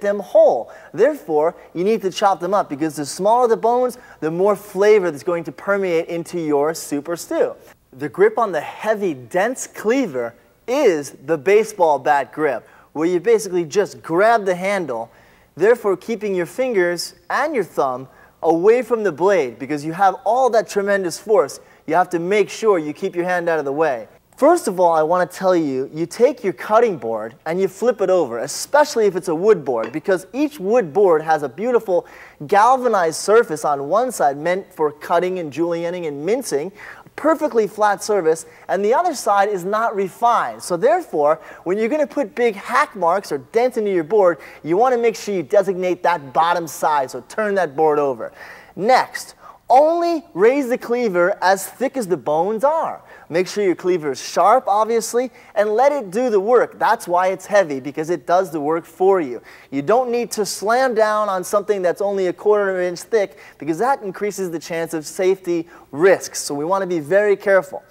them whole. Therefore, you need to chop them up because the smaller the bones, the more flavor that's going to permeate into your soup or stew. The grip on the heavy, dense cleaver is the baseball bat grip, where you basically just grab the handle, therefore keeping your fingers and your thumb away from the blade because you have all that tremendous force. You have to make sure you keep your hand out of the way. First of all, I want to tell you, you take your cutting board and you flip it over, especially if it's a wood board, because each wood board has a beautiful galvanized surface on one side meant for cutting and julienning and mincing, perfectly flat surface, and the other side is not refined. So therefore, when you're going to put big hack marks or dents into your board, you want to make sure you designate that bottom side, so turn that board over. Next, only raise the cleaver as thick as the bones are. Make sure your cleaver is sharp, obviously, and let it do the work. That's why it's heavy, because it does the work for you. You don't need to slam down on something that's only 1/4 inch thick, because that increases the chance of safety risks. So we want to be very careful.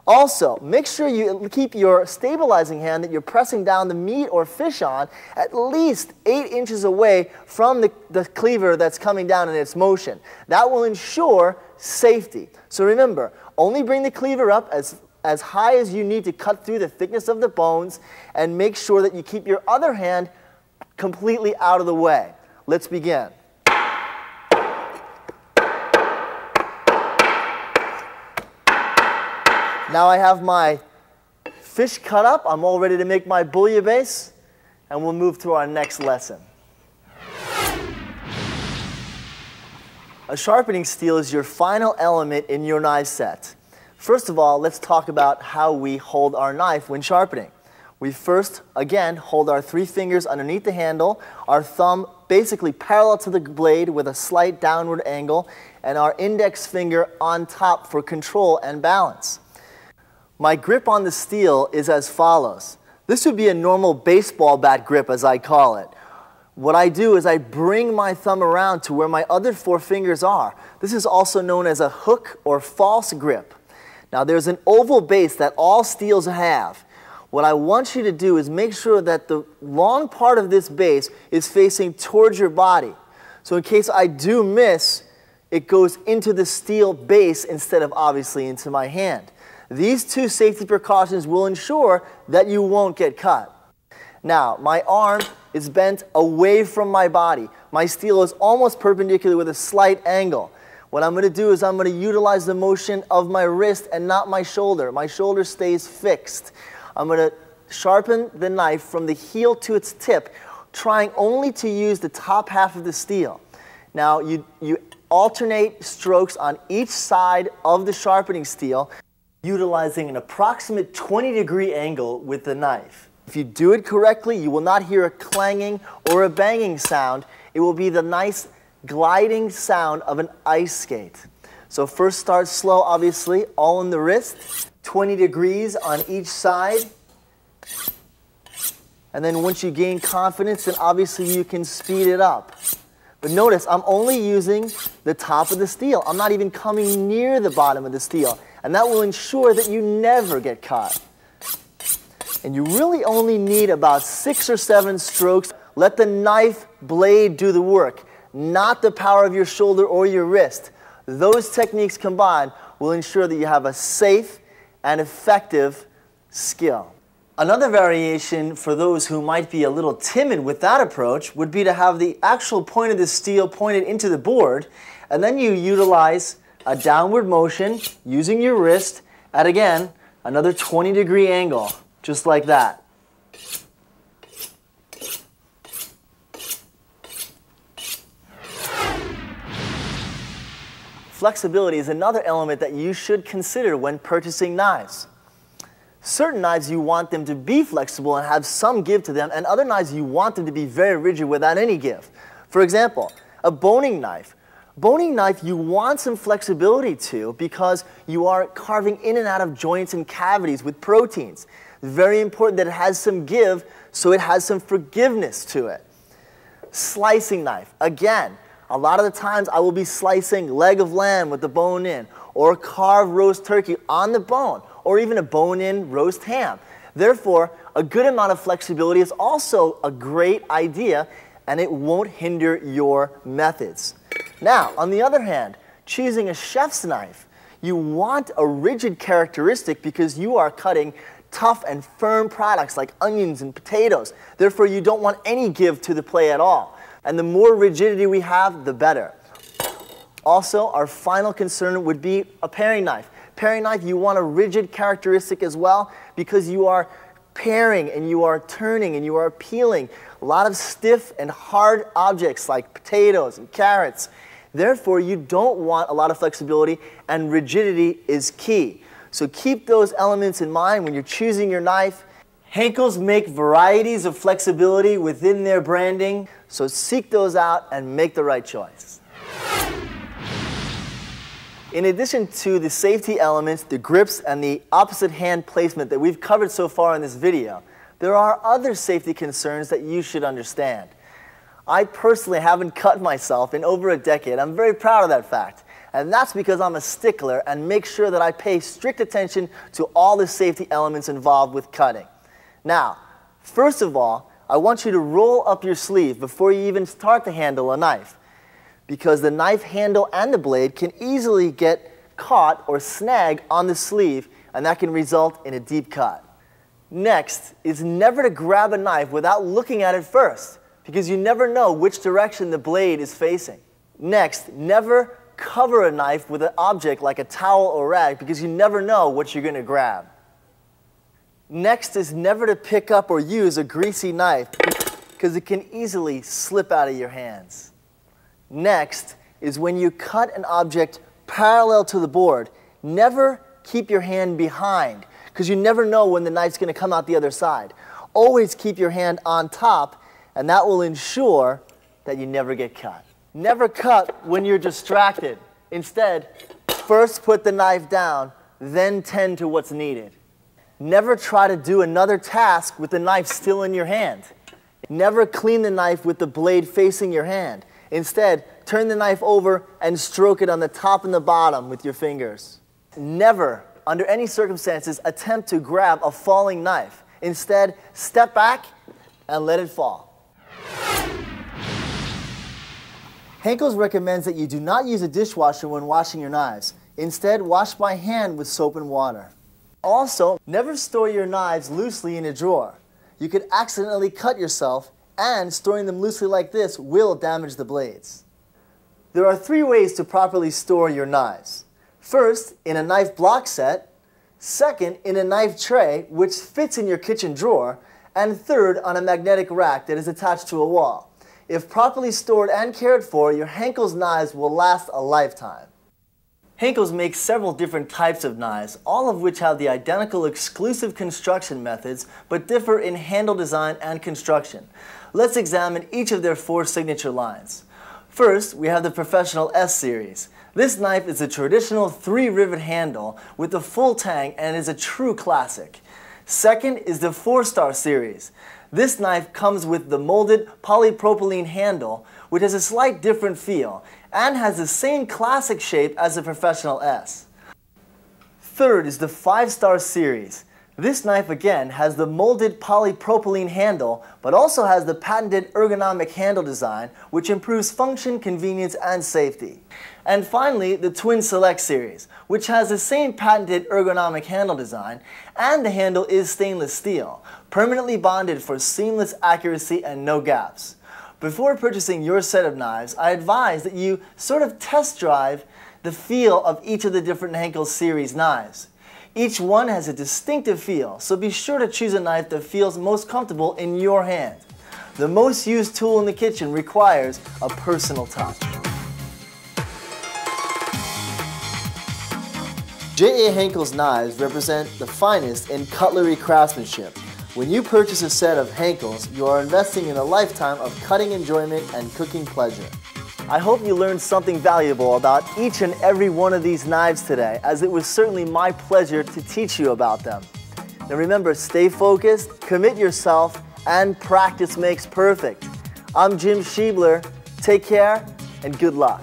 Also, make sure you keep your stabilizing hand that you're pressing down the meat or fish on at least 8 inches away from the cleaver that's coming down in its motion. That will ensure safety. So remember, only bring the cleaver up as high as you need to cut through the thickness of the bones, and make sure that you keep your other hand completely out of the way. Let's begin. Now I have my fish cut up. I'm all ready to make my bouillabaisse, and we'll move to our next lesson. A sharpening steel is your final element in your knife set. First of all, let's talk about how we hold our knife when sharpening. We first, again, hold our 3 fingers underneath the handle, our thumb basically parallel to the blade with a slight downward angle, and our index finger on top for control and balance. My grip on the steel is as follows. This would be a normal baseball bat grip, as I call it. What I do is I bring my thumb around to where my other 4 fingers are. This is also known as a hook or false grip. Now there's an oval base that all steels have. What I want you to do is make sure that the long part of this base is facing towards your body. So in case I do miss, it goes into the steel base instead of obviously into my hand. These 2 safety precautions will ensure that you won't get cut. Now, my arm is bent away from my body. My steel is almost perpendicular with a slight angle. What I'm going to do is I'm going to utilize the motion of my wrist and not my shoulder. My shoulder stays fixed. I'm going to sharpen the knife from the heel to its tip, trying only to use the top half of the steel. Now, you alternate strokes on each side of the sharpening steel, utilizing an approximate 20-degree angle with the knife. If you do it correctly, you will not hear a clanging or a banging sound. It will be the nice gliding sound of an ice skate. So first start slow, obviously, all in the wrist, 20 degrees on each side. And then once you gain confidence, then obviously you can speed it up. But notice, I'm only using the top of the steel. I'm not even coming near the bottom of the steel. And that will ensure that you never get caught. And you really only need about 6 or 7 strokes. Let the knife blade do the work, not the power of your shoulder or your wrist. Those techniques combined will ensure that you have a safe and effective skill. Another variation for those who might be a little timid with that approach would be to have the actual point of the steel pointed into the board, and then you utilize a downward motion using your wrist at, again, another 20-degree angle, just like that. Flexibility is another element that you should consider when purchasing knives. Certain knives you want them to be flexible and have some give to them, and other knives you want them to be very rigid without any give. For example, a boning knife. Boning knife you want some flexibility to because you are carving in and out of joints and cavities with proteins. It's very important that it has some give so it has some forgiveness to it. Slicing knife. Again, a lot of the times I will be slicing leg of lamb with the bone in, or carved roast turkey on the bone, or even a bone-in roast ham. Therefore, a good amount of flexibility is also a great idea, and it won't hinder your methods. Now, on the other hand, choosing a chef's knife, you want a rigid characteristic because you are cutting tough and firm products like onions and potatoes. Therefore, you don't want any give to the play at all. And the more rigidity we have, the better. Also, our final concern would be a paring knife. Paring knife, you want a rigid characteristic as well because you are paring and you are turning and you are peeling a lot of stiff and hard objects like potatoes and carrots. Therefore, you don't want a lot of flexibility, and rigidity is key. So keep those elements in mind when you're choosing your knife. Henckels make varieties of flexibility within their branding, so seek those out and make the right choice. In addition to the safety elements, the grips, and the opposite hand placement that we've covered so far in this video, there are other safety concerns that you should understand. I personally haven't cut myself in over a decade. I'm very proud of that fact. And that's because I'm a stickler and make sure that I pay strict attention to all the safety elements involved with cutting. Now, first of all, I want you to roll up your sleeve before you even start to handle a knife, because the knife handle and the blade can easily get caught or snag on the sleeve, and that can result in a deep cut. Next is never to grab a knife without looking at it first, because you never know which direction the blade is facing. Next, never cover a knife with an object like a towel or rag, because you never know what you're going to grab. Next is never to pick up or use a greasy knife, because it can easily slip out of your hands. Next is when you cut an object parallel to the board, never keep your hand behind, because you never know when the knife's going to come out the other side. Always keep your hand on top, and that will ensure that you never get cut. Never cut when you're distracted. Instead, first put the knife down, then tend to what's needed. Never try to do another task with the knife still in your hand. Never clean the knife with the blade facing your hand. Instead, turn the knife over and stroke it on the top and the bottom with your fingers. Never, under any circumstances, attempt to grab a falling knife. Instead, step back and let it fall. Henckels recommends that you do not use a dishwasher when washing your knives. Instead, wash by hand with soap and water. Also, never store your knives loosely in a drawer. You could accidentally cut yourself, and storing them loosely like this will damage the blades. There are 3 ways to properly store your knives. First, in a knife block set. Second, in a knife tray, which fits in your kitchen drawer. And third, on a magnetic rack that is attached to a wall. If properly stored and cared for, your Henckels knives will last a lifetime. Henckels makes several different types of knives, all of which have the identical exclusive construction methods, but differ in handle design and construction. Let's examine each of their 4 signature lines. First, we have the Professional S series. This knife is a traditional 3-rivet handle with a full tang and is a true classic. Second is the 4-star series. This knife comes with the molded polypropylene handle, which has a slight different feel and has the same classic shape as the Professional S. Third is the 5-star series. This knife again has the molded polypropylene handle, but also has the patented ergonomic handle design, which improves function, convenience, and safety. And finally, the Twin Select series, which has the same patented ergonomic handle design, and the handle is stainless steel, permanently bonded for seamless accuracy and no gaps. Before purchasing your set of knives, I advise that you sort of test drive the feel of each of the different Henckels series knives. Each one has a distinctive feel, so be sure to choose a knife that feels most comfortable in your hand. The most used tool in the kitchen requires a personal touch. J.A. Henckels knives represent the finest in cutlery craftsmanship. When you purchase a set of Henckels, you are investing in a lifetime of cutting enjoyment and cooking pleasure. I hope you learned something valuable about each and every one of these knives today, as it was certainly my pleasure to teach you about them. Now remember, stay focused, commit yourself, and practice makes perfect. I'm Jim Schiebler. Take care and good luck.